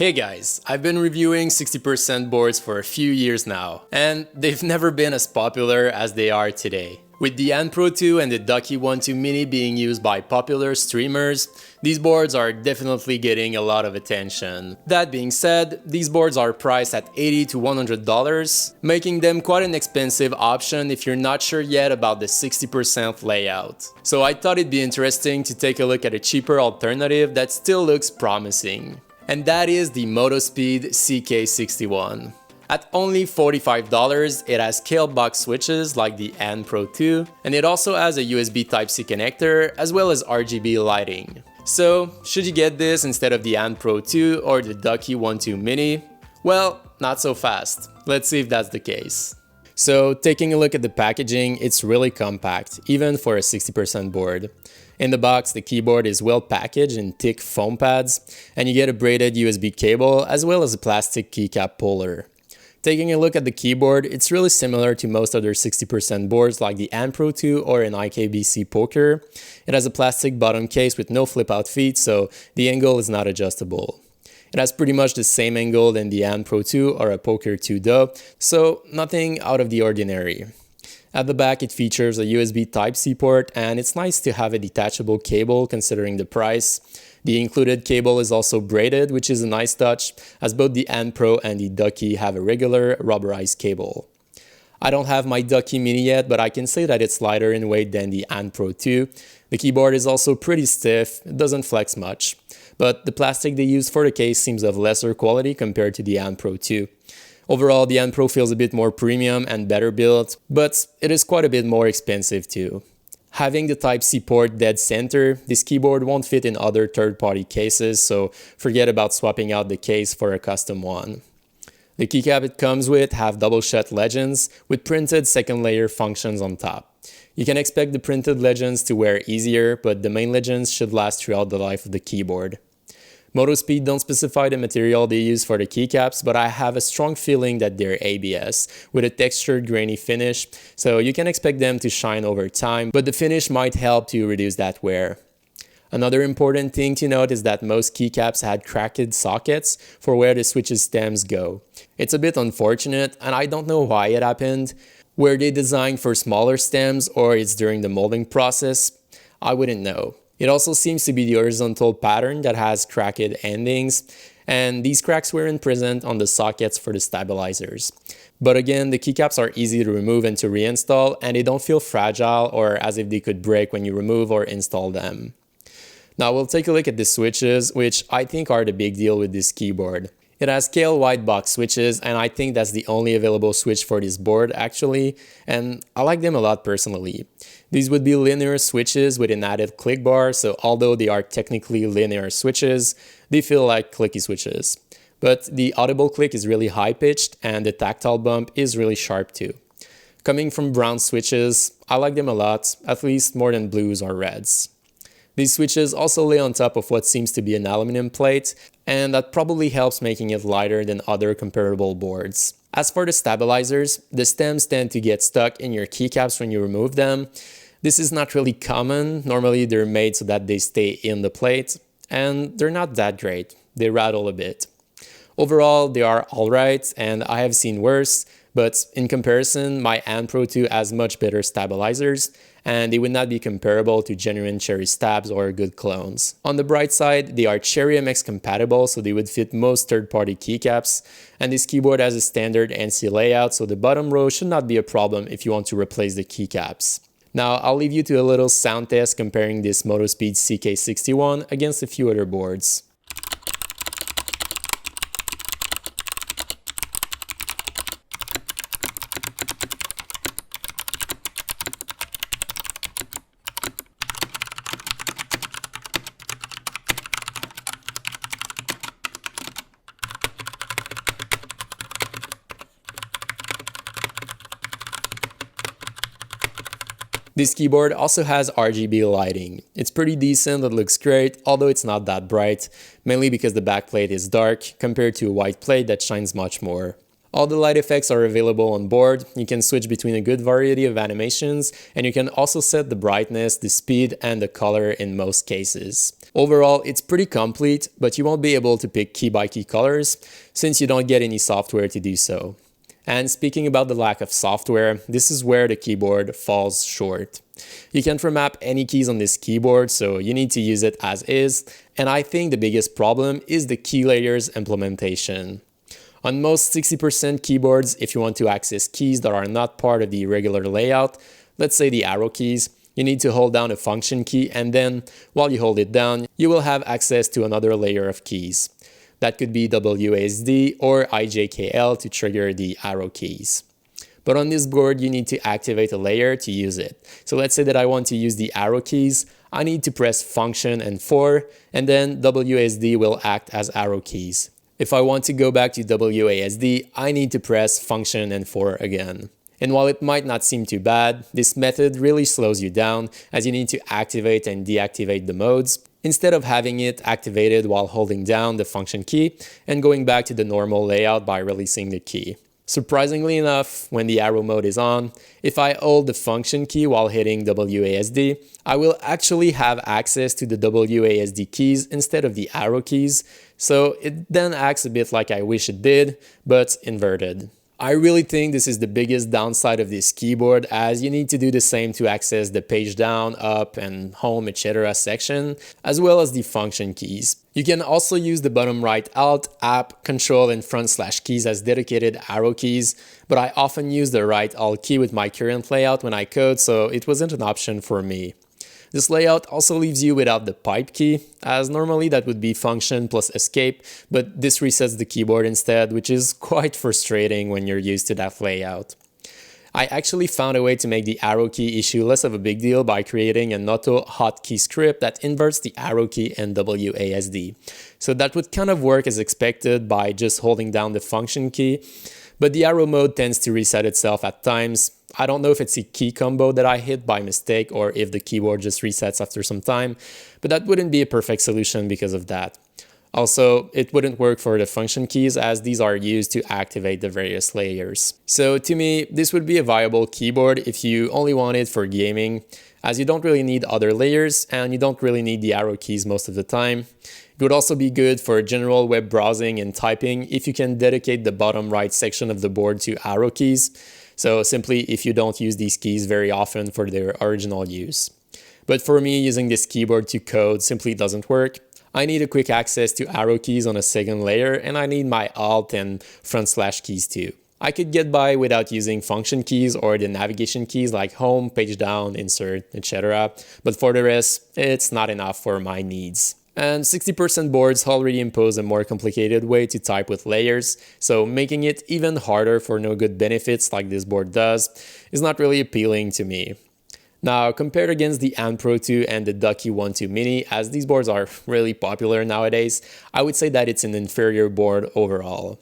Hey guys, I've been reviewing 60% boards for a few years now, and they've never been as popular as they are today. With the Pro 2 and the Ducky One Mini being used by popular streamers, these boards are definitely getting a lot of attention. That being said, these boards are priced at $80 to $100, making them quite an expensive option if you're not sure yet about the 60% layout. So I thought it'd be interesting to take a look at a cheaper alternative that still looks promising. And that is the Motospeed CK61. At only $45, it has Kailh Box switches like the Pro 2, and it also has a USB Type-C connector as well as RGB lighting. So, should you get this instead of the Pro 2 or the Ducky One Mini? Well, not so fast. Let's see if that's the case. So, taking a look at the packaging, it's really compact, even for a 60% board. In the box, the keyboard is well packaged in thick foam pads, and you get a braided USB cable as well as a plastic keycap puller. Taking a look at the keyboard, it's really similar to most other 60% boards like the Pro 2 or an IKBC Poker. It has a plastic bottom case with no flip-out feet, so the angle is not adjustable. It has pretty much the same angle than the Pro 2 or a Poker 2 though, so nothing out of the ordinary. At the back, it features a USB Type-C port, and it's nice to have a detachable cable considering the price. The included cable is also braided, which is a nice touch, as both the Pro and the Ducky have a regular rubberized cable. I don't have my Ducky Mini yet, but I can say that it's lighter in weight than the Pro 2. The keyboard is also pretty stiff, it doesn't flex much, but the plastic they use for the case seems of lesser quality compared to the Pro 2. Overall, the Pro feels a bit more premium and better built, but it is quite a bit more expensive too. Having the Type-C port dead center, this keyboard won't fit in other third-party cases, so forget about swapping out the case for a custom one. The keycap it comes with have double shut legends with printed second layer functions on top. You can expect the printed legends to wear easier, but the main legends should last throughout the life of the keyboard. Motospeed don't specify the material they use for the keycaps, but I have a strong feeling that they're ABS, with a textured grainy finish, so you can expect them to shine over time, but the finish might help to reduce that wear. Another important thing to note is that most keycaps had cracked sockets for where the switch's stems go. It's a bit unfortunate, and I don't know why it happened. Were they designed for smaller stems, or it's during the molding process? I wouldn't know. It also seems to be the horizontal pattern that has cracked endings, and these cracks weren't present on the sockets for the stabilizers. But again, the keycaps are easy to remove and to reinstall, and they don't feel fragile or as if they could break when you remove or install them. Now we'll take a look at the switches, which I think are the big deal with this keyboard. It has Kailh White box switches, and I think that's the only available switch for this board actually, and I like them a lot personally. These would be linear switches with an added click bar, so although they are technically linear switches, they feel like clicky switches. But the audible click is really high-pitched, and the tactile bump is really sharp too. Coming from brown switches, I like them a lot, at least more than blues or reds. These switches also lay on top of what seems to be an aluminum plate, and that probably helps making it lighter than other comparable boards. As for the stabilizers, the stems tend to get stuck in your keycaps when you remove them. This is not really common. Normally they're made so that they stay in the plate, and they're not that great. They rattle a bit. Overall, they are alright, and I have seen worse, but in comparison, my Pro 2 has much better stabilizers, and they would not be comparable to genuine Cherry stabs or good clones. On the bright side, they are Cherry MX compatible, so they would fit most third-party keycaps, and this keyboard has a standard NC layout, so the bottom row should not be a problem if you want to replace the keycaps. Now, I'll leave you to a little sound test comparing this Motospeed CK61 against a few other boards. This keyboard also has RGB lighting. It's pretty decent, it looks great, although it's not that bright, mainly because the backplate is dark compared to a white plate that shines much more. All the light effects are available on board. You can switch between a good variety of animations, and you can also set the brightness, the speed, and the color in most cases. Overall, it's pretty complete, but you won't be able to pick key-by-key colors since you don't get any software to do so. And speaking about the lack of software, this is where the keyboard falls short. You can't remap any keys on this keyboard, so you need to use it as is, and I think the biggest problem is the key layers implementation. On most 60% keyboards, if you want to access keys that are not part of the regular layout, let's say the arrow keys, you need to hold down a function key, and then, while you hold it down, you will have access to another layer of keys. That could be WASD or IJKL to trigger the arrow keys. But on this board, you need to activate a layer to use it. So let's say that I want to use the arrow keys. I need to press function and 4, and then WASD will act as arrow keys. If I want to go back to WASD, I need to press function and 4 again. And while it might not seem too bad, this method really slows you down as you need to activate and deactivate the modes, instead of having it activated while holding down the function key and going back to the normal layout by releasing the key. Surprisingly enough, when the arrow mode is on, if I hold the function key while hitting WASD, I will actually have access to the WASD keys instead of the arrow keys, so it then acts a bit like I wish it did, but inverted. I really think this is the biggest downside of this keyboard, as you need to do the same to access the page down, up, and home, etc. section, as well as the function keys. You can also use the bottom right Alt, App, Control, and front slash keys as dedicated arrow keys, but I often use the right Alt key with my current layout when I code, so it wasn't an option for me. This layout also leaves you without the pipe key, as normally that would be function plus escape, but this resets the keyboard instead, which is quite frustrating when you're used to that layout. I actually found a way to make the arrow key issue less of a big deal by creating an auto hotkey script that inverts the arrow key and WASD. So that would kind of work as expected by just holding down the function key, but the arrow mode tends to reset itself at times. I don't know if it's a key combo that I hit by mistake or if the keyboard just resets after some time, but that wouldn't be a perfect solution because of that. Also, it wouldn't work for the function keys as these are used to activate the various layers. So to me, this would be a viable keyboard if you only want it for gaming, as you don't really need other layers and you don't really need the arrow keys most of the time. It would also be good for general web browsing and typing if you can dedicate the bottom right section of the board to arrow keys. So simply if you don't use these keys very often for their original use. But for me, using this keyboard to code simply doesn't work. I need a quick access to arrow keys on a second layer, and I need my Alt and front slash keys too. I could get by without using function keys or the navigation keys like home, page down, insert, etc. But for the rest, it's not enough for my needs. And 60% boards already impose a more complicated way to type with layers, so making it even harder for no good benefits like this board does is not really appealing to me. Now, compared against the Pro 2 and the Ducky One 2 Mini, as these boards are really popular nowadays, I would say that it's an inferior board overall.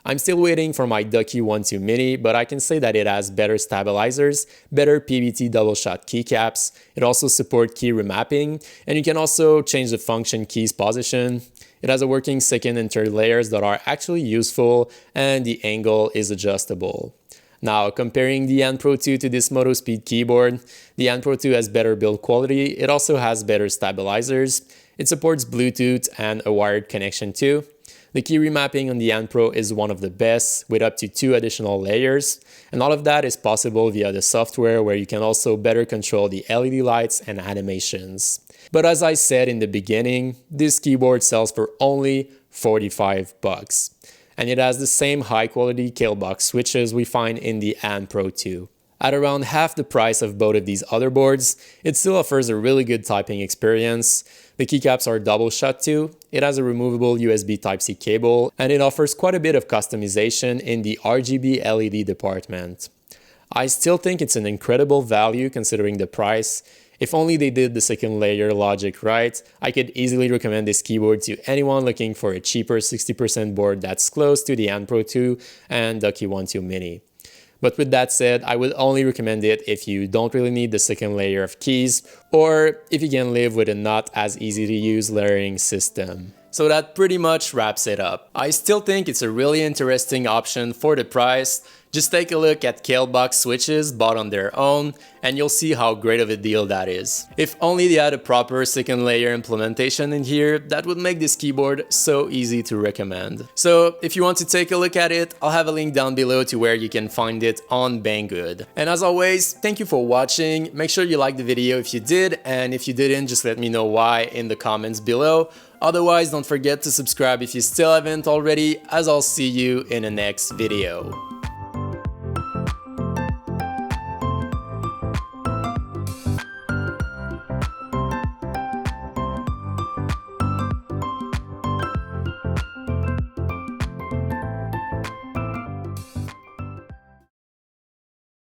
I'm still waiting for my Ducky One 2 Mini, but I can say that it has better stabilizers, better PBT double shot keycaps, it also supports key remapping, and you can also change the function keys position. It has a working second and third layers that are actually useful, and the angle is adjustable. Now, comparing the Pro 2 to this Motospeed keyboard, the Pro 2 has better build quality, it also has better stabilizers, it supports Bluetooth and a wired connection too. The key remapping on the Pro is one of the best, with up to 2 additional layers, and all of that is possible via the software where you can also better control the LED lights and animations. But as I said in the beginning, this keyboard sells for only $45, and it has the same high quality Kailh Box switches we find in the Pro 2. At around half the price of both of these other boards, it still offers a really good typing experience. The keycaps are double shot too, it has a removable USB Type-C cable, and it offers quite a bit of customization in the RGB LED department. I still think it's an incredible value considering the price. If only they did the second layer logic right, I could easily recommend this keyboard to anyone looking for a cheaper 60% board that's close to the Pro 2 and Ducky One 2 Mini. But with that said, I would only recommend it if you don't really need the second layer of keys, or if you can live with a not as easy to use layering system. So that pretty much wraps it up. I still think it's a really interesting option for the price. Just take a look at Kailh Box switches bought on their own and you'll see how great of a deal that is. If only they had a proper second layer implementation in here, that would make this keyboard so easy to recommend. So if you want to take a look at it, I'll have a link down below to where you can find it on Banggood. And as always, thank you for watching. Make sure you like the video if you did, and if you didn't, just let me know why in the comments below. Otherwise, don't forget to subscribe if you still haven't already, as I'll see you in the next video.